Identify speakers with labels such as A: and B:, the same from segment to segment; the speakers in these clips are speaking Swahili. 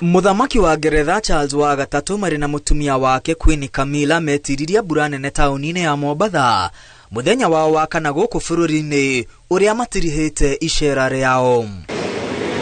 A: Muthamaki wa Ngeretha Charles wa gatatu mari na mutumia wake Queen Camilla metiriria mbura nene taunine ya Mombatha muthenya wao wa kana guku bururi-ini uria matirihite icera riao.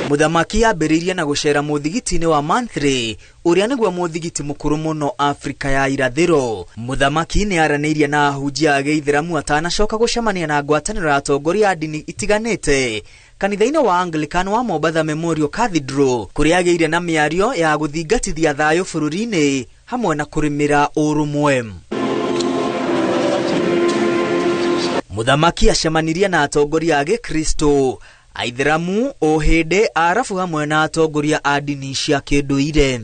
A: Muthamaki ambiririe na gucera muthigiti-ini wa Manthri uria niguo muthigiti mukuru muno Afrika ya irathiro. Muthamaki ni araniirie na ahunjia a Gĩithĩramu atanacoka gucemania na ngwatanĩro ya atongoria a ndini itiganĩte kanitha-inĩ wa Anglican wa Mombatha Memorial Cathedral kuria agĩire na mĩario ya gũthingatithia thayũ bũrũri-inĩ hamwe na kũrĩmĩra ũrũmwe. Muthamaki acemanirie na atongoria a Gĩkristo, Aithĩramu, Ohĩndĩ, Arabu hamwe na atongoria a ndini cia kĩndũire.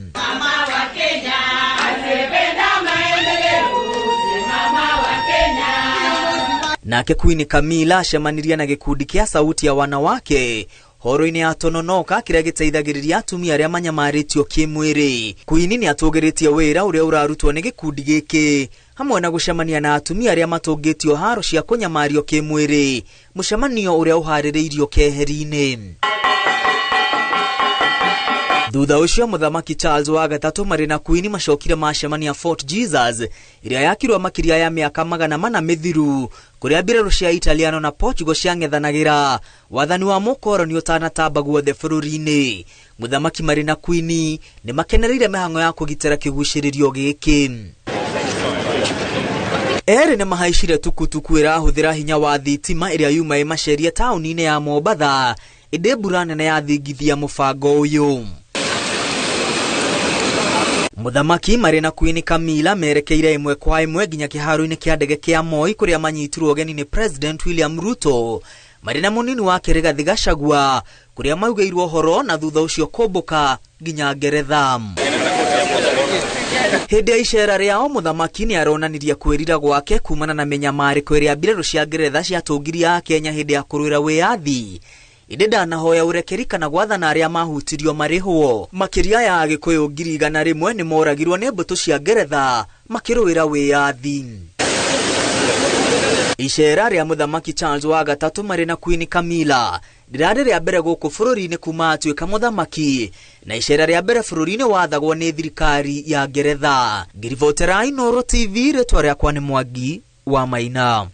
A: Nake Queen Camilla acemanirie na gikundi kia sauti ya wanawake horo-ini ya Tononoka kiria giteithagiriria atumia aria manyamaritio kimwiri. Queen ni atũgĩrĩtie wĩra uria urarutwo ni gikundi giki hamwe na gucemania na atumia aria matũngĩtio haro cia kunyamario kimwiri, mucemanio uria uharĩrĩirio keheri-ini. Thutha ucio Muthamaki Charles wa gatatu mari na Queen macokire macemania Fort Jesus iria yakirwo makiria ya miaka 400 mithiru kuria mbirarũ cia Italiano na Portugal ciang'ethanagira wathani wa mukoroni utanatamba guothe bũrũri-ini. Muthamaki mari na Queen ni makenereire mĩhang'o ya kũgitĩra kĩgucĩrĩrio gĩkĩ. Eri ni mahaicire tukutuku irahuthira hinya wa thitima iria yuma imacerie tauni-ini ya Mombatha indi mbura nene yathingithia mubango uyu. Muthamaki mari na Queen Camilla merekeire imwe kwa imwe nginya kiharo-ini kia ndege kia Moi kuria manyitirwo geni ni President William Ruto mari na munini wake Rigathi Gachagua kuria maugeirwo horo na thutha ucio kumbuka nginya Ngeretha. Hindi ya icera riao Muthamaki ni aronanirie kwirira gwake kumana na menyamariko iria mbirarũ cia Ngeretha ciatũngiria Kenya hindi ya kũrũĩra wĩyathi. Indi ndanahoya urekeri kana gwathana aria mahutirio marihwo. Makiria ya Agĩkũyũ 100,000 ni moragirwo ni mbũtũ cia Ngeretha makĩrũĩra wĩyathi. Icera ria Muthamaki Charles wa gatatu mari na Queen Camilla ndirarĩ rĩa mbere gũkũ bũrũri-inĩ kuma atuĩka muthamaki, na icera rĩa mbere bũrũri-inĩ wathagwo ni thirikari ya Ngeretha. Ngiribotera Inooro TV, rĩtwa rĩakwa nĩ Mwangi wa Maina.